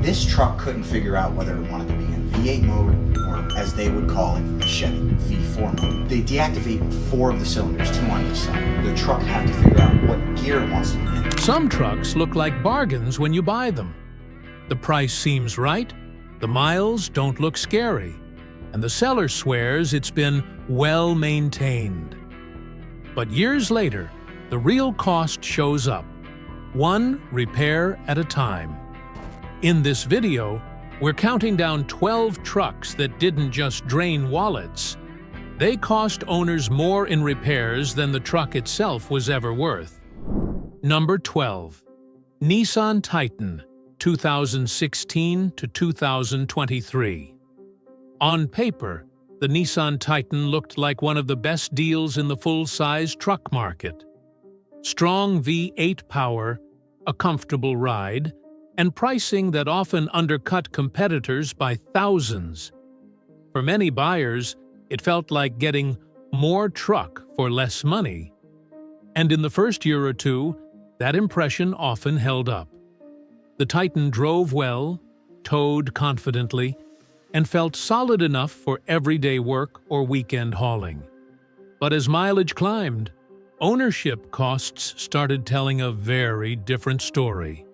This truck couldn't figure out whether it wanted to be in V8 mode or, as they would call it, the Chevy, V4 mode. They deactivate 4 of the cylinders, 2 on each side. The truck have to figure out what gear it wants to be in. Some trucks look like bargains when you buy them. The price seems right, the miles don't look scary, and the seller swears it's been well maintained. But years later, the real cost shows up, one repair at a time. In this video, we're counting down 12 trucks that didn't just drain wallets. They cost owners more in repairs than the truck itself was ever worth. Number 12. Nissan Titan, 2016 to 2023. On paper, the Nissan Titan looked like one of the best deals in the full-size truck market. Strong V8 power, a comfortable ride, and pricing that often undercut competitors by thousands. For many buyers, it felt like getting more truck for less money. And in the first year or two, that impression often held up. The Titan drove well, towed confidently, and felt solid enough for everyday work or weekend hauling. But as mileage climbed, ownership costs started telling a very different story.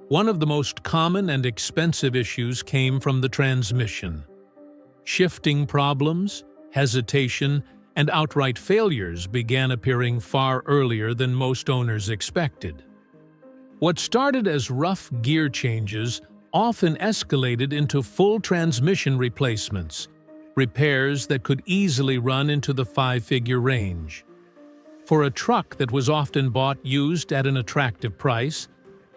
One of the most common and expensive issues came from the transmission. Shifting problems, hesitation, and outright failures began appearing far earlier than most owners expected. What started as rough gear changes often escalated into full transmission replacements, repairs that could easily run into the 5-figure range. For a truck that was often bought used at an attractive price,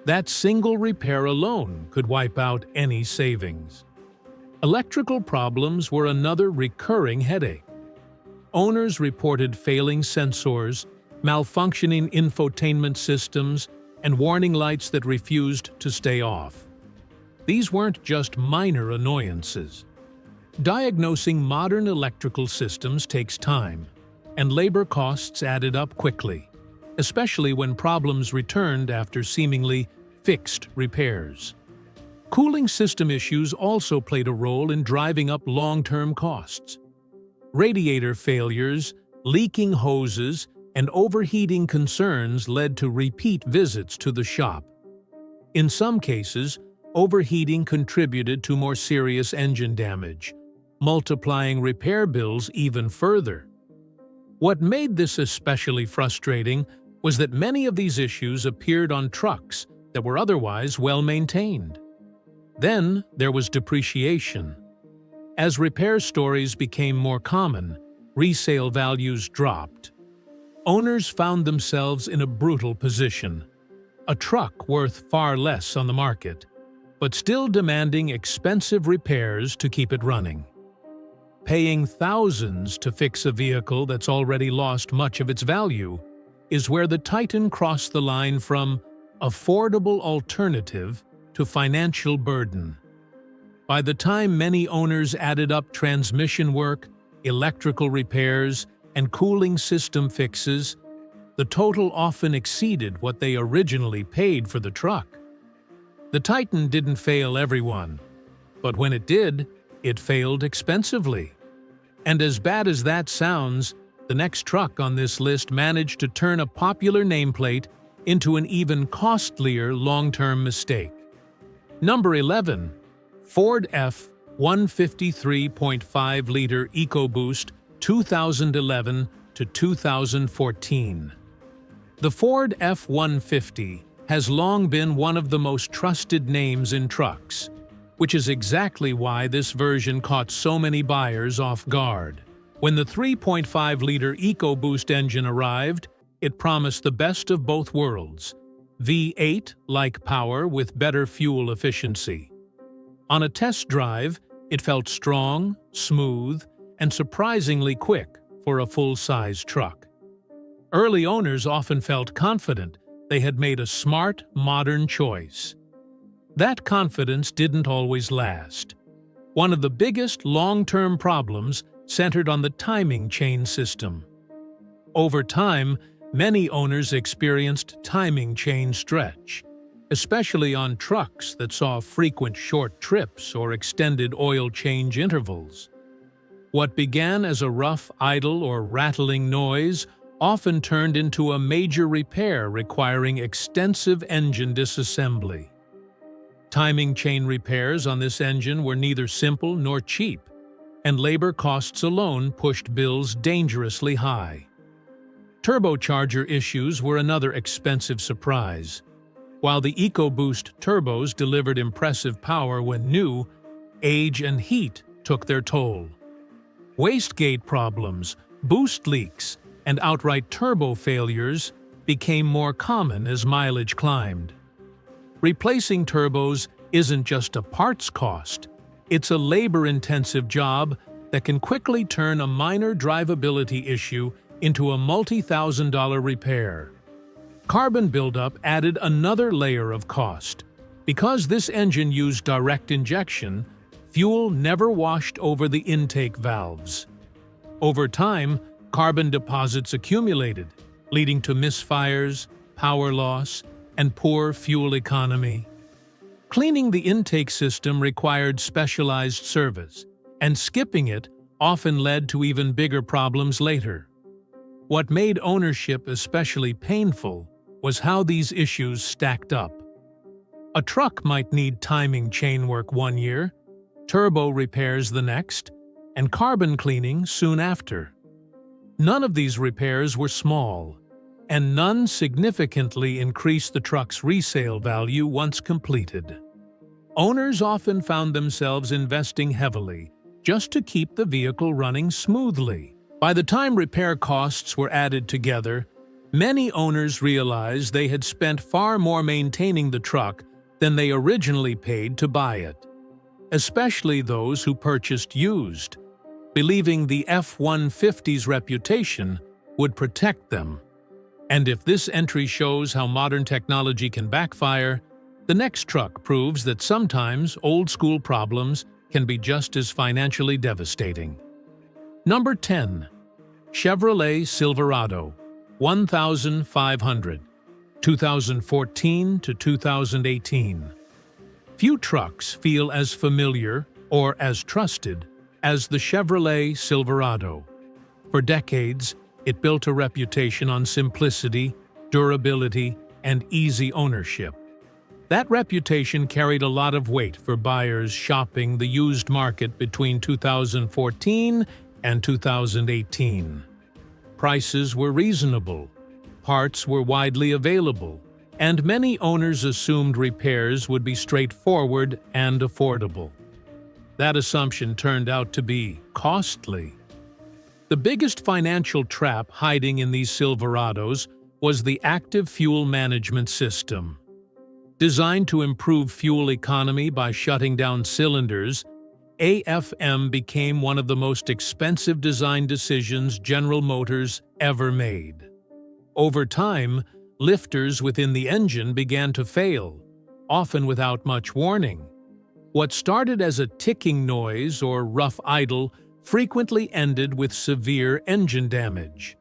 that single repair alone could wipe out any savings. Electrical problems were another recurring headache. Owners reported failing sensors, malfunctioning infotainment systems, and warning lights that refused to stay off. These weren't just minor annoyances. Diagnosing modern electrical systems takes time, and labor costs added up quickly, especially when problems returned after seemingly fixed repairs. Cooling system issues also played a role in driving up long-term costs. Radiator failures, leaking hoses, and overheating concerns led to repeat visits to the shop. In some cases, overheating contributed to more serious engine damage, multiplying repair bills even further. What made this especially frustrating was that many of these issues appeared on trucks that were otherwise well-maintained. Then there was depreciation. As repair stories became more common, resale values dropped. Owners found themselves in a brutal position. A truck worth far less on the market, but still demanding expensive repairs to keep it running. Paying thousands to fix a vehicle that's already lost much of its value is where the Titan crossed the line from affordable alternative to financial burden. By the time many owners added up transmission work, electrical repairs, and cooling system fixes, the total often exceeded what they originally paid for the truck. The Titan didn't fail everyone, but when it did, it failed expensively. And as bad as that sounds, the next truck on this list managed to turn a popular nameplate into an even costlier long-term mistake. Number 11. Ford F-153.5-liter EcoBoost 2011 to 2014. The Ford F-150 has long been one of the most trusted names in trucks, which is exactly why this version caught so many buyers off guard. When the 3.5-liter EcoBoost engine arrived, it promised the best of both worlds: V8-like power with better fuel efficiency. On a test drive, it felt strong, smooth, and surprisingly quick for a full-size truck. Early owners often felt confident they had made a smart, modern choice. That confidence didn't always last. One of the biggest long-term problems centered on the timing chain system. Over time, many owners experienced timing chain stretch. especially on trucks that saw frequent short trips or extended oil change intervals. What began as a rough, idle, or rattling noise often turned into a major repair requiring extensive engine disassembly. Timing chain repairs on this engine were neither simple nor cheap, and labor costs alone pushed bills dangerously high. Turbocharger issues were another expensive surprise. While the EcoBoost turbos delivered impressive power when new, age and heat took their toll. Wastegate problems, boost leaks, and outright turbo failures became more common as mileage climbed. Replacing turbos isn't just a parts cost, it's a labor-intensive job that can quickly turn a minor drivability issue into a multi-thousand-dollar repair. Carbon buildup added another layer of cost. Because this engine used direct injection, fuel never washed over the intake valves. Over time, carbon deposits accumulated, leading to misfires, power loss, and poor fuel economy. Cleaning the intake system required specialized service, and skipping it often led to even bigger problems later. What made ownership especially painful was how these issues stacked up. A truck might need timing chain work 1 year, turbo repairs the next, and carbon cleaning soon after. None of these repairs were small, and none significantly increased the truck's resale value once completed. Owners often found themselves investing heavily just to keep the vehicle running smoothly. By the time repair costs were added together, many owners realized they had spent far more maintaining the truck than they originally paid to buy it, especially those who purchased used, believing the F-150's reputation would protect them. And if this entry shows how modern technology can backfire, the next truck proves that sometimes old-school problems can be just as financially devastating. Number 10. Chevrolet Silverado 1500, 2014 to 2018. Few trucks feel as familiar or as trusted as the Chevrolet Silverado. For decades, it built a reputation on simplicity, durability, and easy ownership. That reputation carried a lot of weight for buyers shopping the used market between 2014 and 2018. Prices were reasonable, parts were widely available, and many owners assumed repairs would be straightforward and affordable. That assumption turned out to be costly. The biggest financial trap hiding in these Silverados was the active fuel management system. Designed to improve fuel economy by shutting down cylinders, AFM became one of the most expensive design decisions General Motors ever made. Over time, lifters within the engine began to fail, often without much warning. What started as a ticking noise or rough idle frequently ended with severe engine damage.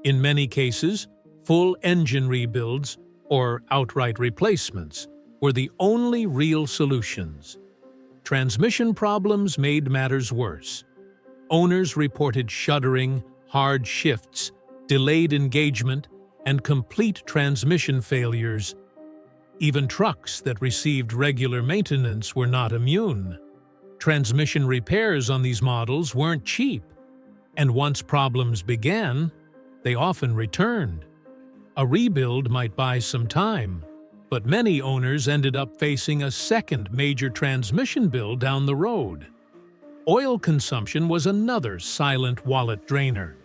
In many cases, full engine rebuilds or outright replacements were the only real solutions. Transmission problems made matters worse. Owners reported shuddering, hard shifts, delayed engagement, and complete transmission failures. Even trucks that received regular maintenance were not immune. Transmission repairs on these models weren't cheap, and once problems began, they often returned. A rebuild might buy some time, but many owners ended up facing a second major transmission bill down the road. Oil consumption was another silent wallet drainer.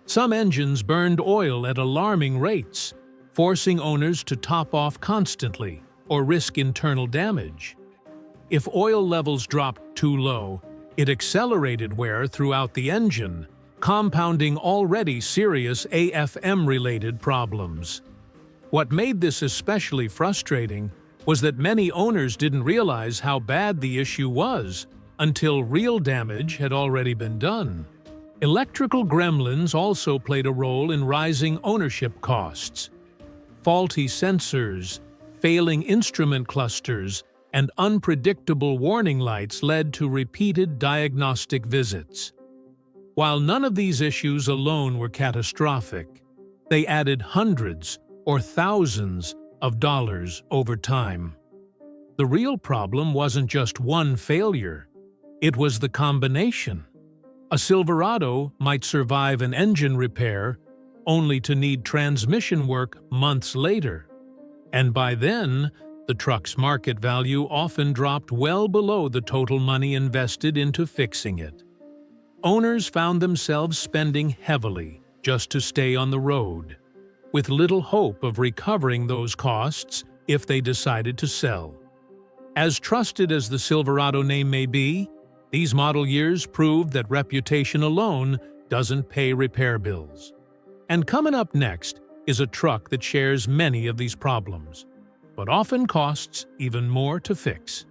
Some engines burned oil at alarming rates, forcing owners to top off constantly or risk internal damage. If oil levels dropped too low, it accelerated wear throughout the engine, compounding already serious AFM-related problems. What made this especially frustrating was that many owners didn't realize how bad the issue was until real damage had already been done. Electrical gremlins also played a role in rising ownership costs. Faulty sensors, failing instrument clusters, and unpredictable warning lights led to repeated diagnostic visits. While none of these issues alone were catastrophic, they added hundreds or thousands of dollars over time. The real problem wasn't just one failure, it was the combination. A Silverado might survive an engine repair only to need transmission work months later. And by then, the truck's market value often dropped well below the total money invested into fixing it. Owners found themselves spending heavily just to stay on the road, with little hope of recovering those costs if they decided to sell. As trusted as the Silverado name may be, these model years proved that reputation alone doesn't pay repair bills. And coming up next is a truck that shares many of these problems, but often costs even more to fix.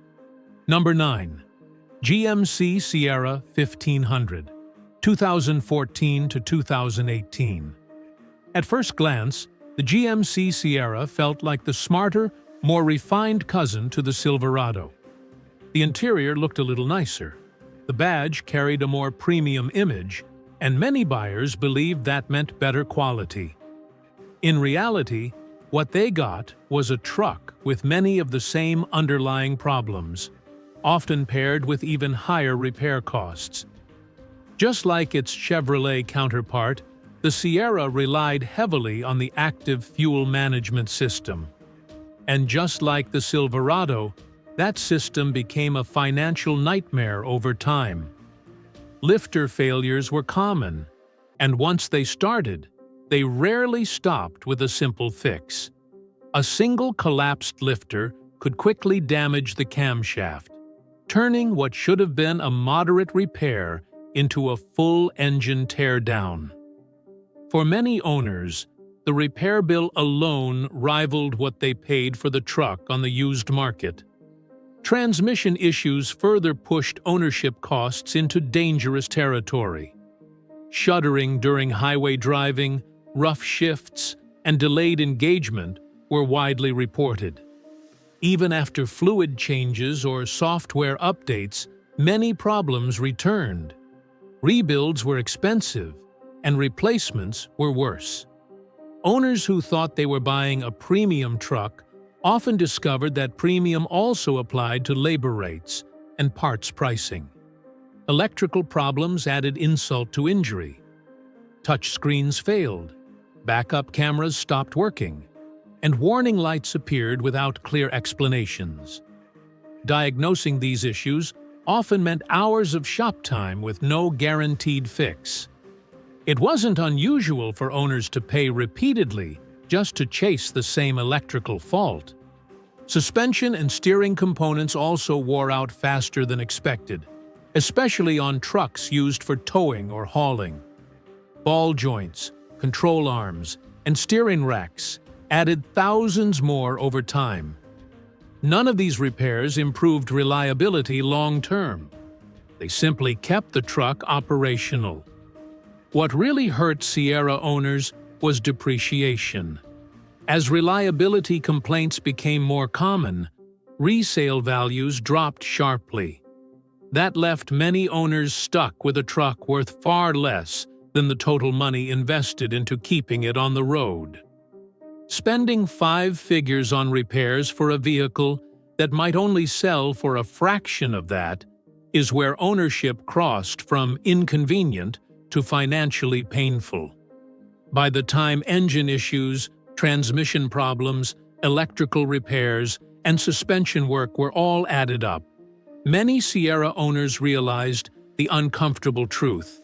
Number 9. GMC Sierra 1500, 2014 to 2018. At first glance, the GMC Sierra felt like the smarter, more refined cousin to the Silverado. The interior looked a little nicer. The badge carried a more premium image, and many buyers believed that meant better quality. In reality, what they got was a truck with many of the same underlying problems, often paired with even higher repair costs. Just like its Chevrolet counterpart, the Sierra relied heavily on the active fuel management system. And just like the Silverado, that system became a financial nightmare over time. Lifter failures were common, and once they started, they rarely stopped with a simple fix. A single collapsed lifter could quickly damage the camshaft, turning what should have been a moderate repair into a full engine teardown. For many owners, the repair bill alone rivaled what they paid for the truck on the used market. Transmission issues further pushed ownership costs into dangerous territory. Shuddering during highway driving, rough shifts, and delayed engagement were widely reported. Even after fluid changes or software updates, many problems returned. Rebuilds were expensive, and replacements were worse. Owners who thought they were buying a premium truck often discovered that premium also applied to labor rates and parts pricing. Electrical problems added insult to injury. Touchscreens failed, backup cameras stopped working, and warning lights appeared without clear explanations. Diagnosing these issues often meant hours of shop time with no guaranteed fix. It wasn't unusual for owners to pay repeatedly just to chase the same electrical fault. Suspension and steering components also wore out faster than expected, especially on trucks used for towing or hauling. Ball joints, control arms, and steering racks added thousands more over time. None of these repairs improved reliability long-term. They simply kept the truck operational. What really hurt Sierra owners was depreciation. As reliability complaints became more common, resale values dropped sharply. That left many owners stuck with a truck worth far less than the total money invested into keeping it on the road. Spending 5 figures on repairs for a vehicle that might only sell for a fraction of that is where ownership crossed from inconvenient to financially painful. By the time engine issues, transmission problems, electrical repairs, and suspension work were all added up, many Sierra owners realized the uncomfortable truth.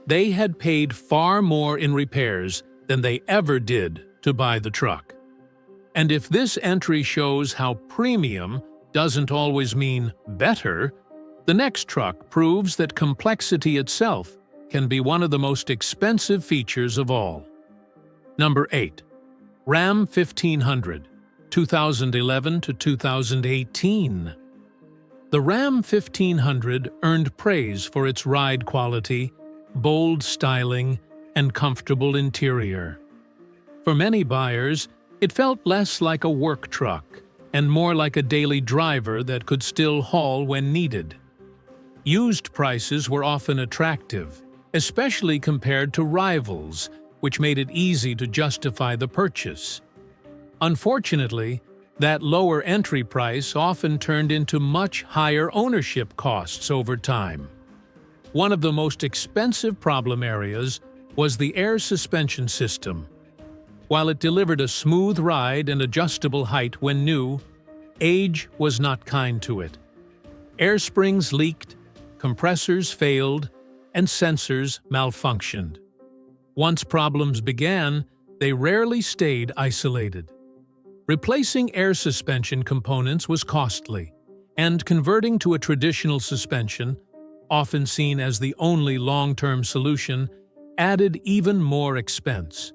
They had paid far more in repairs than they ever did to buy the truck. And if this entry shows how premium doesn't always mean better, the next truck proves that complexity itself can be one of the most expensive features of all. Number 8. Ram 1500, 2011 to 2018. The Ram 1500 earned praise for its ride quality, bold styling, and comfortable interior. For many buyers, It felt less like a work truck and more like a daily driver that could still haul when needed. Used prices were often attractive, especially compared to rivals, which made it easy to justify the purchase. Unfortunately, that lower entry price often turned into much higher ownership costs over time. One of the most expensive problem areas was the air suspension system. While it delivered a smooth ride and adjustable height when new, age was not kind to it. Air springs leaked, compressors failed, and sensors malfunctioned. Once problems began, they rarely stayed isolated. Replacing air suspension components was costly, and converting to a traditional suspension, often seen as the only long-term solution, added even more expense.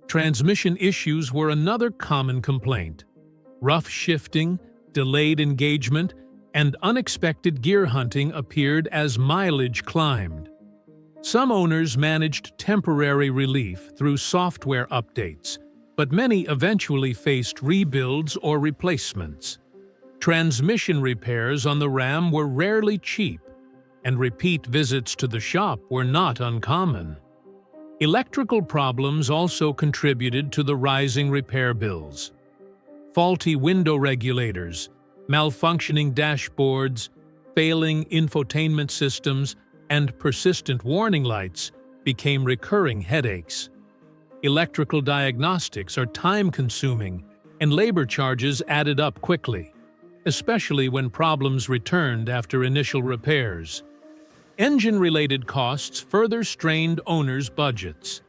Transmission issues were another common complaint. Rough shifting, delayed engagement, and unexpected gear hunting appeared as mileage climbed. Some owners managed temporary relief through software updates, but many eventually faced rebuilds or replacements. Transmission repairs on the Ram were rarely cheap, and repeat visits to the shop were not uncommon. Electrical problems also contributed to the rising repair bills. Faulty window regulators, malfunctioning dashboards, failing infotainment systems, and persistent warning lights became recurring headaches. Electrical diagnostics are time-consuming, and labor charges added up quickly, especially when problems returned after initial repairs. Engine-related costs further strained owners' budgets.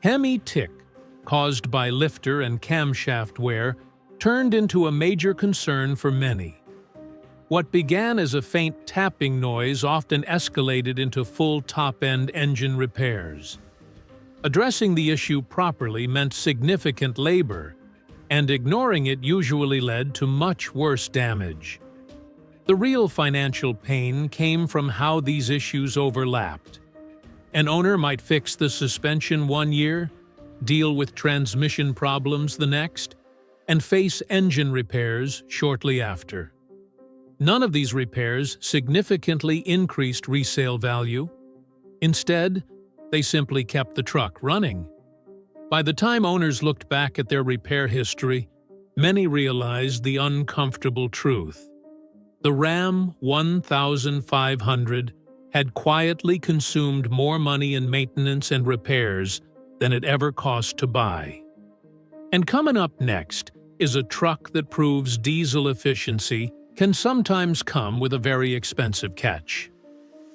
Hemi tick, caused by lifter and camshaft wear, turned into a major concern for many. What began as a faint tapping noise often escalated into full top-end engine repairs. Addressing the issue properly meant significant labor, and ignoring it usually led to much worse damage. The real financial pain came from how these issues overlapped. An owner might fix the suspension one year, deal with transmission problems the next, and face engine repairs shortly after. None of these repairs significantly increased resale value. Instead, they simply kept the truck running. By the time owners looked back at their repair history, many realized the uncomfortable truth. The Ram 1500 had quietly consumed more money in maintenance and repairs than it ever cost to buy. And coming up next is a truck that proves diesel efficiency can sometimes come with a very expensive catch.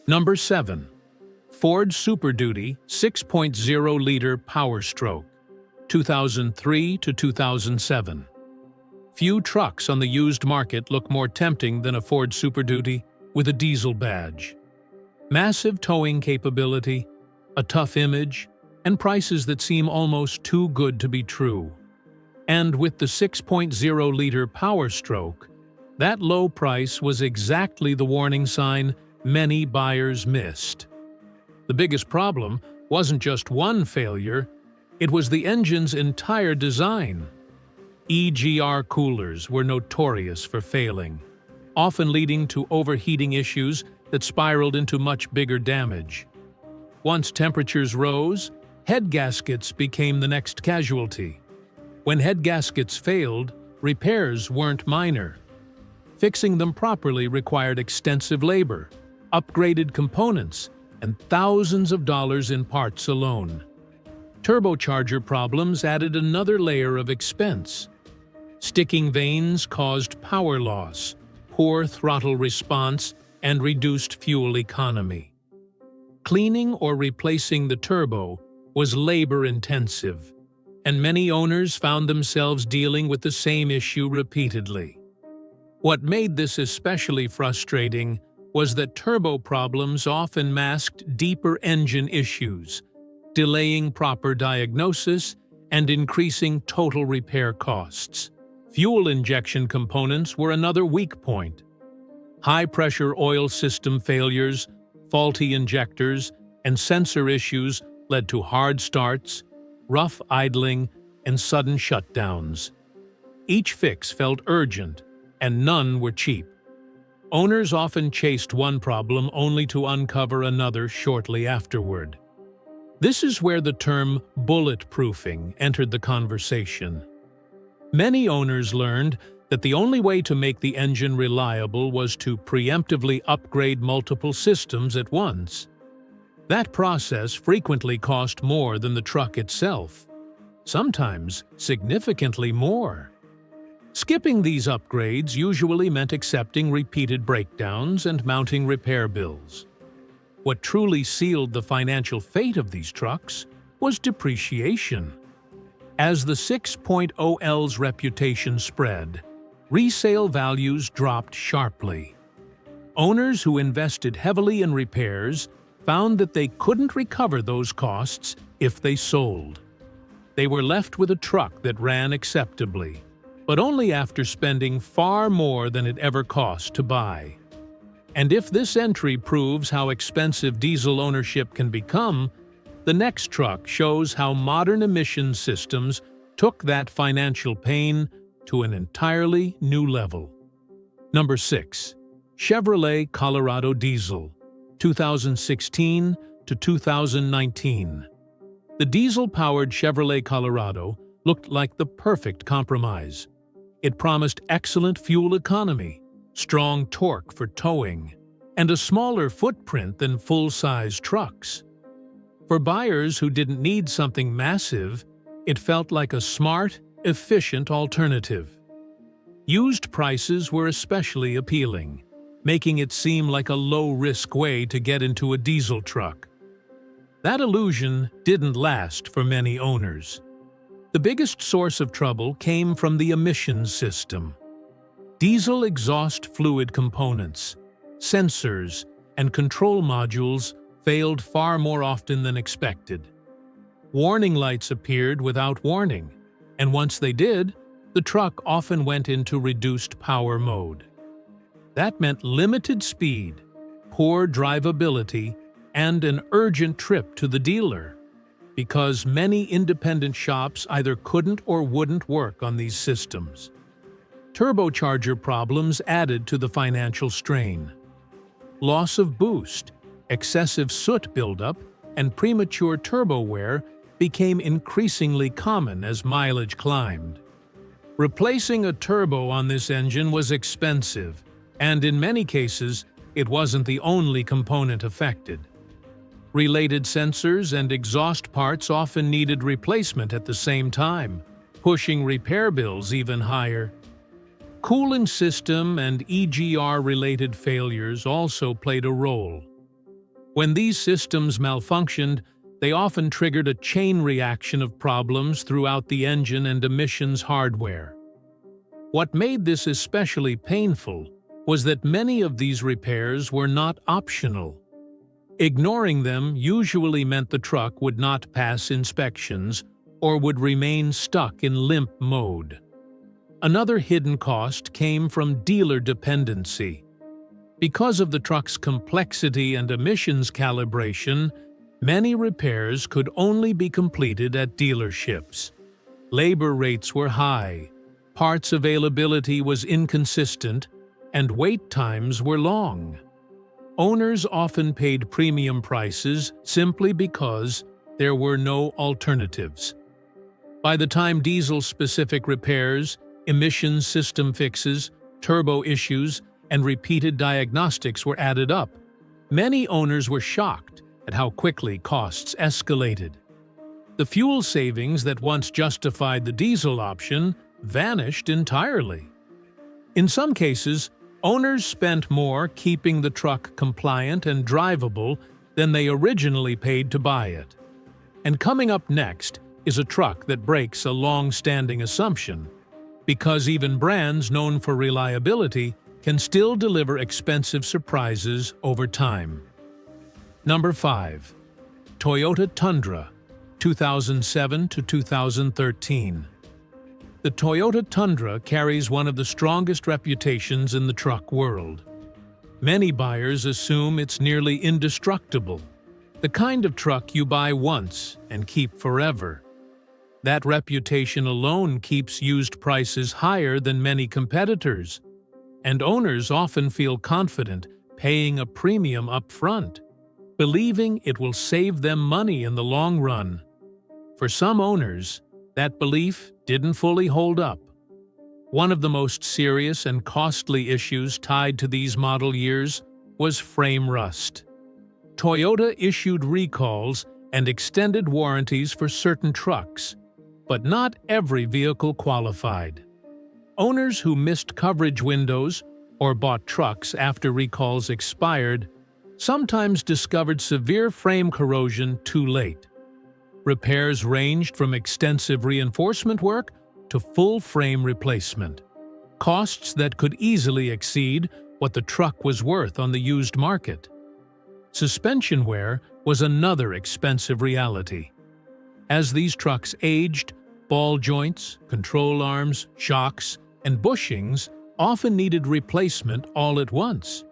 Number 7. Ford Super Duty 6.0-liter Power Stroke, 2003 to 2007. Few trucks on the used market look more tempting than a Ford Super Duty with a diesel badge. Massive towing capability, a tough image, and prices that seem almost too good to be true. And with the 6.0-liter Power Stroke, that low price was exactly the warning sign many buyers missed. The biggest problem wasn't just one failure, it was the engine's entire design. EGR coolers were notorious for failing, often leading to overheating issues that spiraled into much bigger damage. Once temperatures rose, head gaskets became the next casualty. When head gaskets failed, repairs weren't minor. Fixing them properly required extensive labor, upgraded components, and thousands of dollars in parts alone. Turbocharger problems added another layer of expense. Sticking vanes caused power loss, poor throttle response, and reduced fuel economy. Cleaning or replacing the turbo was labor-intensive, and many owners found themselves dealing with the same issue repeatedly. What made this especially frustrating was that turbo problems often masked deeper engine issues, delaying proper diagnosis and increasing total repair costs. Fuel injection components were another weak point. High-pressure oil system failures, faulty injectors, and sensor issues led to hard starts, rough idling, and sudden shutdowns. Each fix felt urgent, and none were cheap. Owners often chased one problem only to uncover another shortly afterward. This is where the term bulletproofing entered the conversation. Many owners learned that the only way to make the engine reliable was to preemptively upgrade multiple systems at once. That process frequently cost more than the truck itself, sometimes significantly more. Skipping these upgrades usually meant accepting repeated breakdowns and mounting repair bills. What truly sealed the financial fate of these trucks was depreciation. As the 6.0L's reputation spread, resale values dropped sharply. Owners who invested heavily in repairs found that they couldn't recover those costs if they sold. They were left with a truck that ran acceptably, but only after spending far more than it ever cost to buy. And if this entry proves how expensive diesel ownership can become, the next truck shows how modern emissions systems took that financial pain to an entirely new level. Number 6. Chevrolet Colorado Diesel, 2016 to 2019. The diesel-powered Chevrolet Colorado looked like the perfect compromise. It promised excellent fuel economy, strong torque for towing, and a smaller footprint than full-size trucks. For buyers who didn't need something massive, it felt like a smart, efficient alternative. Used prices were especially appealing, making it seem like a low-risk way to get into a diesel truck. That illusion didn't last for many owners. The biggest source of trouble came from the emissions system. Diesel exhaust fluid components, sensors, and control modules failed far more often than expected. Warning lights appeared without warning, and once they did, the truck often went into reduced power mode. That meant limited speed, poor drivability, and an urgent trip to the dealer, because many independent shops either couldn't or wouldn't work on these systems. Turbocharger problems added to the financial strain. Loss of boost, excessive soot buildup, and premature turbo wear became increasingly common as mileage climbed. Replacing a turbo on this engine was expensive, and in many cases, it wasn't the only component affected. Related sensors and exhaust parts often needed replacement at the same time, pushing repair bills even higher. Cooling system and EGR-related failures also played a role. When these systems malfunctioned, they often triggered a chain reaction of problems throughout the engine and emissions hardware. What made this especially painful was that many of these repairs were not optional. Ignoring them usually meant the truck would not pass inspections or would remain stuck in limp mode. Another hidden cost came from dealer dependency. Because of the truck's complexity and emissions calibration, many repairs could only be completed at dealerships. Labor rates were high, parts availability was inconsistent, and wait times were long. Owners often paid premium prices simply because there were no alternatives. By the time diesel-specific repairs, emissions system fixes, turbo issues, and repeated diagnostics were added up, many owners were shocked at how quickly costs escalated. The fuel savings that once justified the diesel option vanished entirely. In some cases, owners spent more keeping the truck compliant and drivable than they originally paid to buy it. And coming up next is a truck that breaks a long-standing assumption, because even brands known for reliability can still deliver expensive surprises over time. Number 5. Toyota Tundra, 2007 to 2013. The Toyota Tundra carries one of the strongest reputations in the truck world. Many buyers assume it's nearly indestructible, the kind of truck you buy once and keep forever. That reputation alone keeps used prices higher than many competitors, and owners often feel confident paying a premium up front, believing it will save them money in the long run. For some owners, that belief didn't fully hold up. One of the most serious and costly issues tied to these model years was frame rust. Toyota issued recalls and extended warranties for certain trucks, but not every vehicle qualified. Owners who missed coverage windows or bought trucks after recalls expired sometimes discovered severe frame corrosion too late. Repairs ranged from extensive reinforcement work to full frame replacement, costs that could easily exceed what the truck was worth on the used market. Suspension wear was another expensive reality. As these trucks aged, ball joints, control arms, shocks, and bushings often needed replacement all at once.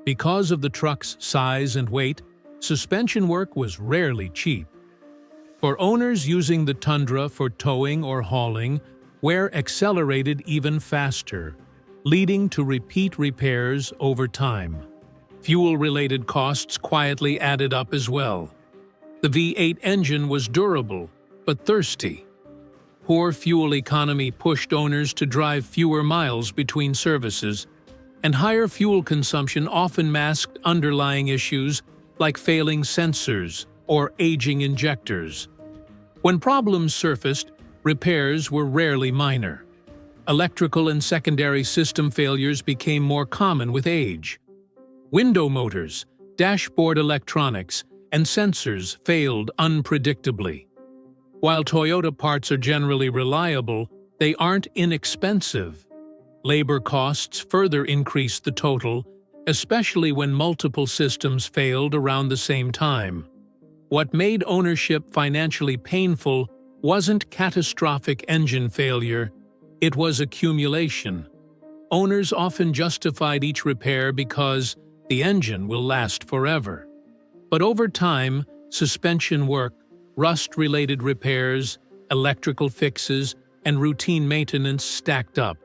Because of the truck's size and weight, suspension work was rarely cheap. For owners using the Tundra for towing or hauling, wear accelerated even faster, leading to repeat repairs over time. Fuel-related costs quietly added up as well. The V8 engine was durable, but thirsty. Poor fuel economy pushed owners to drive fewer miles between services, and higher fuel consumption often masked underlying issues like failing sensors or aging injectors. When problems surfaced, repairs were rarely minor. Electrical and secondary system failures became more common with age. Window motors, dashboard electronics, and sensors failed unpredictably. While Toyota parts are generally reliable, they aren't inexpensive. Labor costs further increased the total, especially when multiple systems failed around the same time. What made ownership financially painful wasn't catastrophic engine failure, it was accumulation. Owners often justified each repair because the engine will last forever. But over time, suspension work, rust-related repairs, electrical fixes, and routine maintenance stacked up.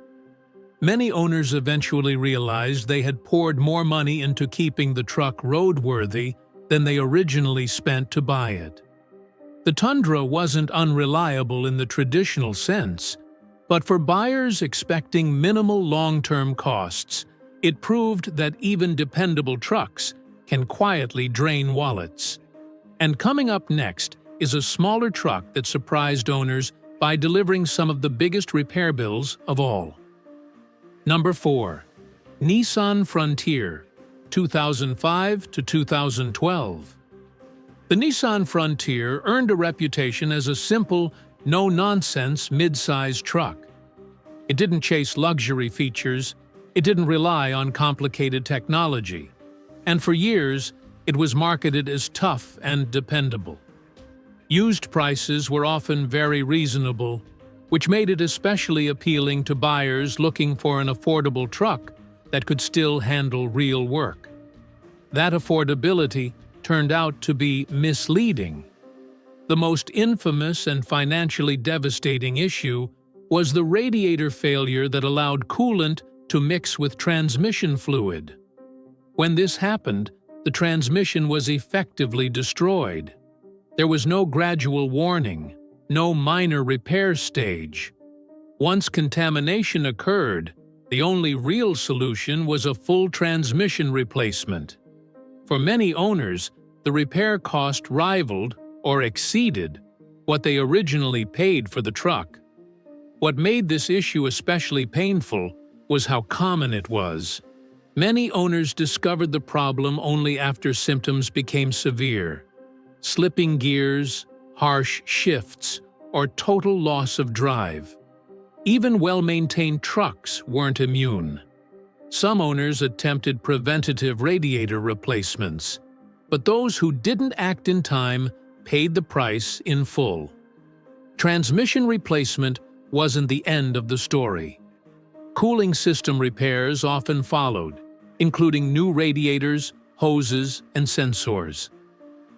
Many owners eventually realized they had poured more money into keeping the truck roadworthy than they originally spent to buy it. The Tundra wasn't unreliable in the traditional sense, but for buyers expecting minimal long-term costs, it proved that even dependable trucks can quietly drain wallets. And coming up next is a smaller truck that surprised owners by delivering some of the biggest repair bills of all. Number 4. Nissan Frontier, 2005 to 2012. The Nissan Frontier earned a reputation as a simple, no-nonsense mid-size truck. It didn't chase luxury features, it didn't rely on complicated technology, and for years it was marketed as tough and dependable. Used prices were often very reasonable, which made it especially appealing to buyers looking for an affordable truck that could still handle real work. That affordability turned out to be misleading. The most infamous and financially devastating issue was the radiator failure that allowed coolant to mix with transmission fluid. When this happened, the transmission was effectively destroyed. There was no gradual warning, no minor repair stage. Once contamination occurred, the only real solution was a full transmission replacement. For many owners, the repair cost rivaled or exceeded what they originally paid for the truck. What made this issue especially painful was how common it was. Many owners discovered the problem only after symptoms became severe. Slipping gears, harsh shifts, or total loss of drive. Even well-maintained trucks weren't immune. Some owners attempted preventative radiator replacements, but those who didn't act in time paid the price in full. Transmission replacement wasn't the end of the story. Cooling system repairs often followed, including new radiators, hoses, and sensors.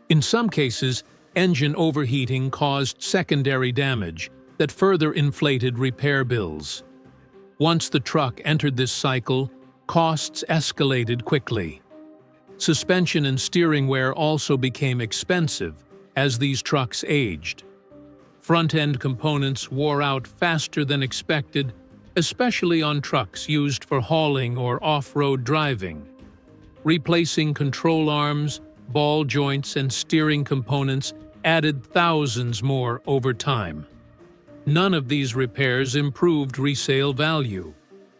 In some cases, Engine overheating caused secondary damage that further inflated repair bills. Once the truck entered this cycle, costs escalated quickly. Suspension and steering wear also became expensive as these trucks aged. Front-end components wore out faster than expected, especially on trucks used for hauling or off-road driving. Replacing control arms, ball joints, and steering components added thousands more over time. None of these repairs improved resale value.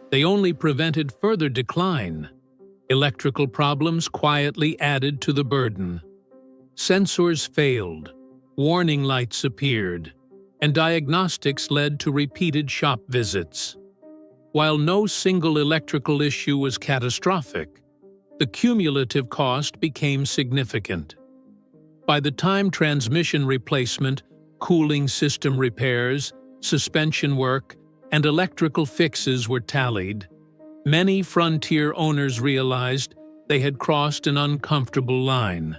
They only prevented further decline. Electrical problems quietly added to the burden. Sensors failed, warning lights appeared, and diagnostics led to repeated shop visits. While no single electrical issue was catastrophic, the cumulative cost became significant. By the time transmission replacement, cooling system repairs, suspension work, and electrical fixes were tallied, many Frontier owners realized they had crossed an uncomfortable line.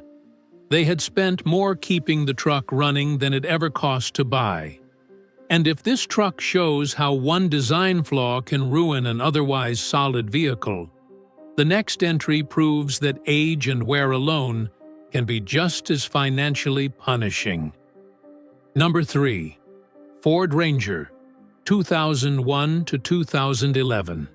They had spent more keeping the truck running than it ever cost to buy. And if this truck shows how one design flaw can ruin an otherwise solid vehicle, the next entry proves that age and wear alone can be just as financially punishing. Number 3. Ford Ranger, 2001 to 2011.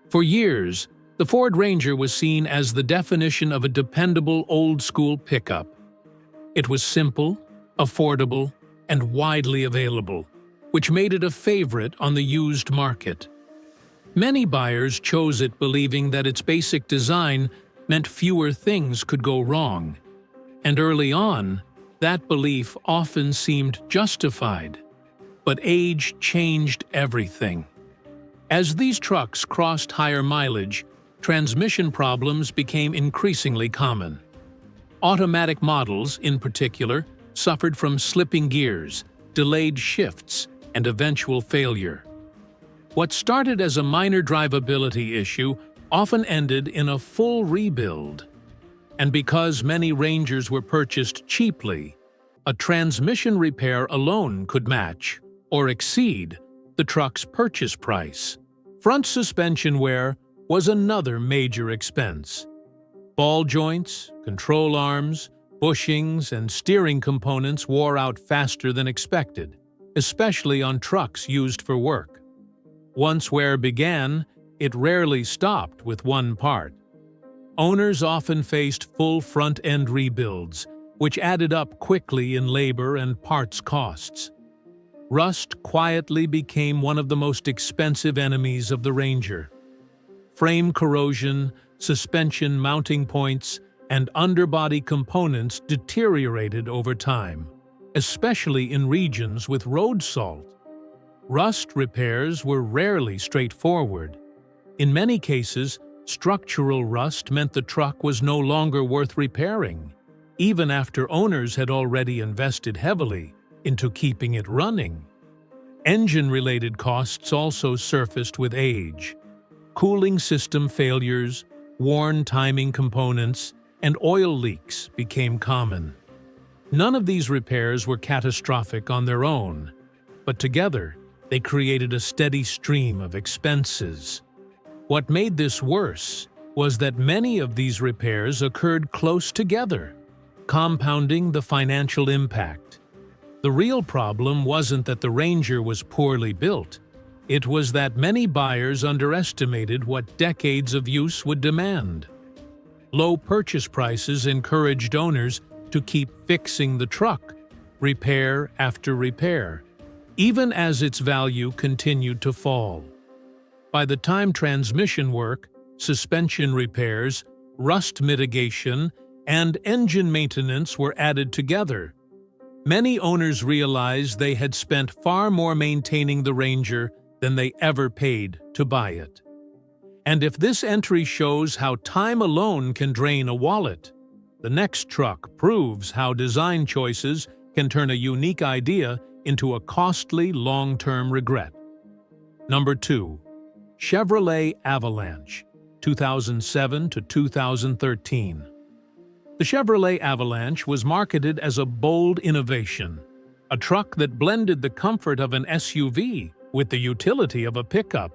For years, the Ford Ranger was seen as the definition of a dependable old-school pickup. It was simple, affordable, and widely available, which made it a favorite on the used market. Many buyers chose it believing that its basic design meant fewer things could go wrong. And early on, that belief often seemed justified. But age changed everything. As these trucks crossed higher mileage, transmission problems became increasingly common. Automatic models, in particular, suffered from slipping gears, delayed shifts, and eventual failure. What started as a minor drivability issue often ended in a full rebuild. And because many Rangers were purchased cheaply, a transmission repair alone could match, or exceed, the truck's purchase price. Front suspension wear was another major expense. Ball joints, control arms, bushings, and steering components wore out faster than expected, especially on trucks used for work. Once wear began, it rarely stopped with one part. Owners often faced full front-end rebuilds, which added up quickly in labor and parts costs. Rust quietly became one of the most expensive enemies of the Ranger. Frame corrosion, suspension mounting points, and underbody components deteriorated over time, especially in regions with road salt. Rust repairs were rarely straightforward. In many cases, structural rust meant the truck was no longer worth repairing, even after owners had already invested heavily into keeping it running. Engine-related costs also surfaced with age. Cooling system failures, worn timing components, and oil leaks became common. None of these repairs were catastrophic on their own, but together they created a steady stream of expenses. What made this worse was that many of these repairs occurred close together, compounding the financial impact. The real problem wasn't that the Ranger was poorly built. It was that many buyers underestimated what decades of use would demand. Low purchase prices encouraged owners to keep fixing the truck, repair after repair, even as its value continued to fall. By the time transmission work, suspension repairs, rust mitigation, and engine maintenance were added together, many owners realized they had spent far more maintaining the Ranger than they ever paid to buy it. And if this entry shows how time alone can drain a wallet, the next truck proves how design choices can turn a unique idea into a costly long-term regret. Number 2. Chevrolet Avalanche, 2007 to 2013. The Chevrolet Avalanche was marketed as a bold innovation, a truck that blended the comfort of an SUV with the utility of a pickup.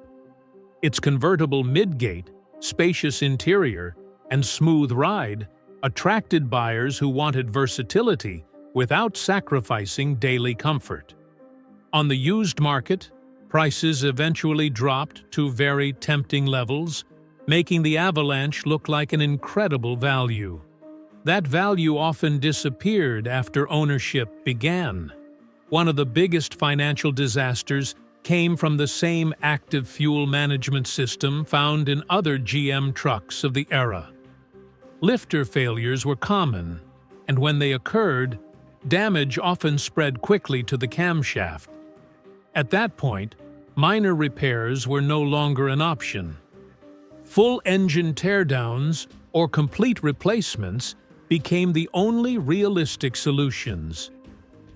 Its convertible midgate, spacious interior, and smooth ride attracted buyers who wanted versatility without sacrificing daily comfort. On the used market, prices eventually dropped to very tempting levels, making the Avalanche look like an incredible value. That value often disappeared after ownership began. One of the biggest financial disasters came from the same active fuel management system found in other GM trucks of the era. Lifter failures were common, and when they occurred, damage often spread quickly to the camshaft. At that point, minor repairs were no longer an option. Full engine teardowns or complete replacements became the only realistic solutions.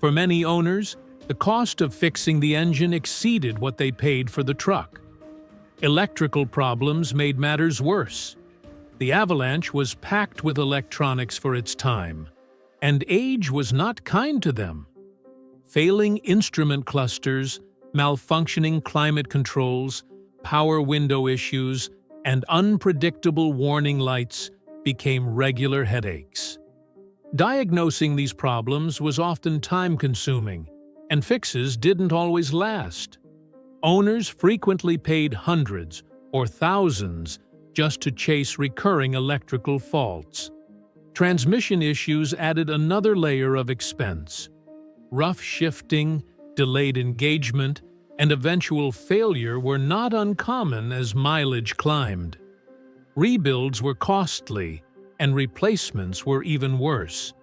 For many owners, the cost of fixing the engine exceeded what they paid for the truck. Electrical problems made matters worse. The Avalanche was packed with electronics for its time, and age was not kind to them. Failing instrument clusters, malfunctioning climate controls, power window issues, and unpredictable warning lights became regular headaches. Diagnosing these problems was often time-consuming, and fixes didn't always last. Owners frequently paid hundreds or thousands just to chase recurring electrical faults. Transmission issues added another layer of expense. Rough shifting, delayed engagement, and eventual failure were not uncommon as mileage climbed. Rebuilds were costly, and replacements were even worse.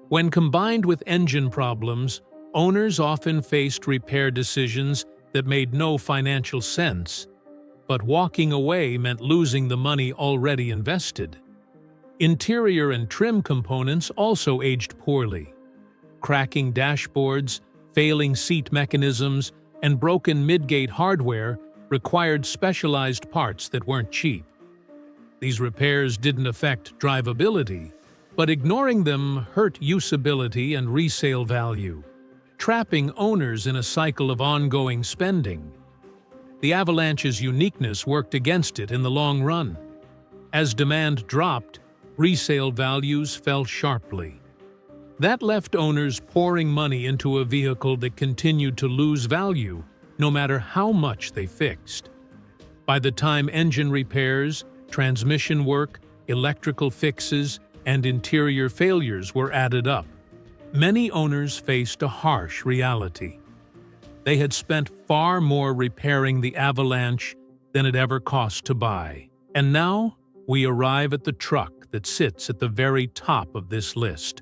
When combined with engine problems, owners often faced repair decisions that made no financial sense, but walking away meant losing the money already invested. Interior and trim components also aged poorly. Cracking dashboards, failing seat mechanisms, and broken midgate hardware required specialized parts that weren't cheap. These repairs didn't affect drivability, but ignoring them hurt usability and resale value, trapping owners in a cycle of ongoing spending. The Avalanche's uniqueness worked against it in the long run. As demand dropped, resale values fell sharply. That left owners pouring money into a vehicle that continued to lose value, no matter how much they fixed. By the time engine repairs, transmission work, electrical fixes, and interior failures were added up, many owners faced a harsh reality. They had spent far more repairing the Avalanche than it ever cost to buy. And now, we arrive at the truck that sits at the very top of this list,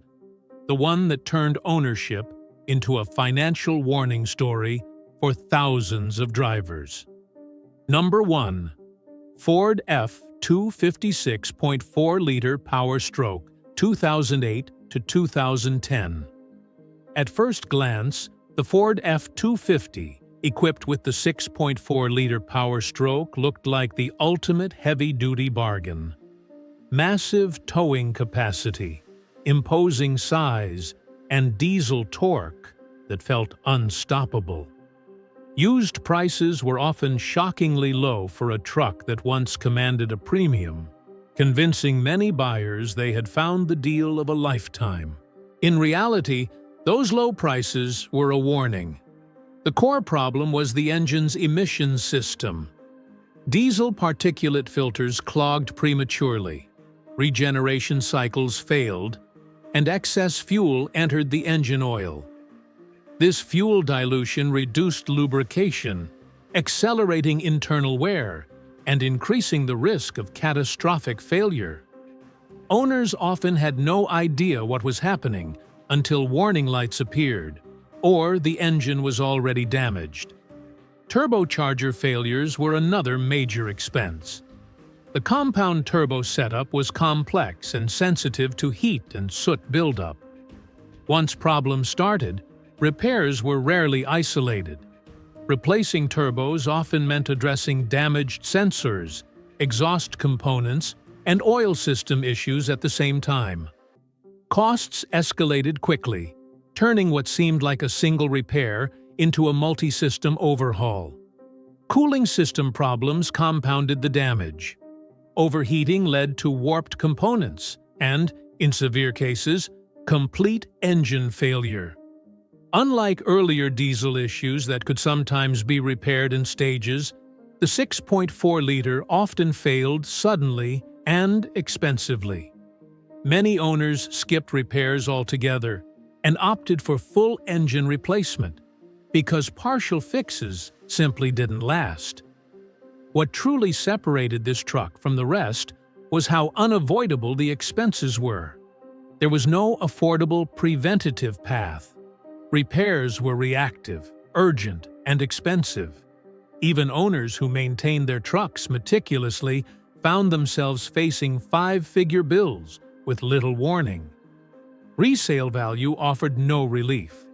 the one that turned ownership into a financial warning story for thousands of drivers. Number 1. Ford F-256.4-liter Power Stroke, 2008 to 2010. At first glance, the Ford F-250, equipped with the 6.4-liter Power Stroke, looked like the ultimate heavy-duty bargain. Massive towing capacity, imposing size, and diesel torque that felt unstoppable. Used prices were often shockingly low for a truck that once commanded a premium, convincing many buyers they had found the deal of a lifetime. In reality, those low prices were a warning. The core problem was the engine's emissions system. Diesel particulate filters clogged prematurely, regeneration cycles failed, and excess fuel entered the engine oil. This fuel dilution reduced lubrication, accelerating internal wear, and increasing the risk of catastrophic failure. Owners often had no idea what was happening until warning lights appeared, or the engine was already damaged. Turbocharger failures were another major expense. The compound turbo setup was complex and sensitive to heat and soot buildup. Once problems started, repairs were rarely isolated. Replacing turbos often meant addressing damaged sensors, exhaust components, and oil system issues at the same time. Costs escalated quickly, turning what seemed like a single repair into a multi-system overhaul. Cooling system problems compounded the damage. Overheating led to warped components and, in severe cases, complete engine failure. Unlike earlier diesel issues that could sometimes be repaired in stages, the 6.4-liter often failed suddenly and expensively. Many owners skipped repairs altogether and opted for full engine replacement because partial fixes simply didn't last. What truly separated this truck from the rest was how unavoidable the expenses were. There was no affordable preventative path. Repairs were reactive, urgent, and expensive. Even owners who maintained their trucks meticulously found themselves facing five-figure bills with little warning. Resale value offered no relief.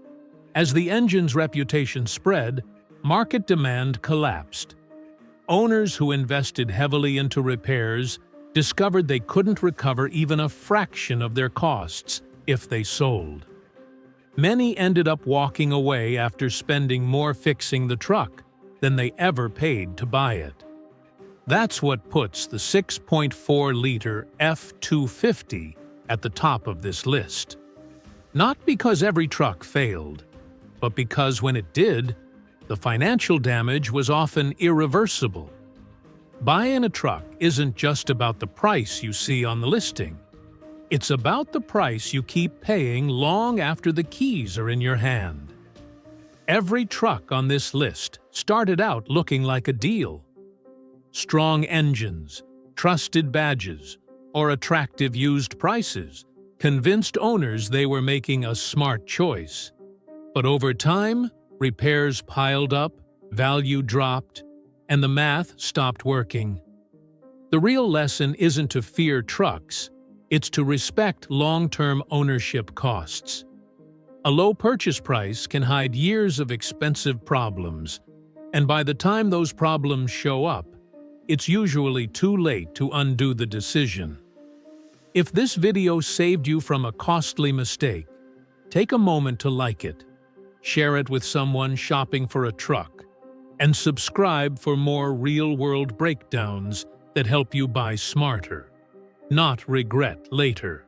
As the engine's reputation spread, market demand collapsed. Owners who invested heavily into repairs discovered they couldn't recover even a fraction of their costs if they sold. Many ended up walking away after spending more fixing the truck than they ever paid to buy it. That's what puts the 6.4-liter F250 at the top of this list. Not because every truck failed, but because when it did, the financial damage was often irreversible. Buying a truck isn't just about the price you see on the listing. It's about the price you keep paying long after the keys are in your hand. Every truck on this list started out looking like a deal. Strong engines, trusted badges, or attractive used prices convinced owners they were making a smart choice. But over time, repairs piled up, value dropped, and the math stopped working. The real lesson isn't to fear trucks, it's to respect long-term ownership costs. A low purchase price can hide years of expensive problems, and by the time those problems show up, it's usually too late to undo the decision. If this video saved you from a costly mistake, take a moment to like it, share it with someone shopping for a truck, and subscribe for more real-world breakdowns that help you buy smarter, not regret later.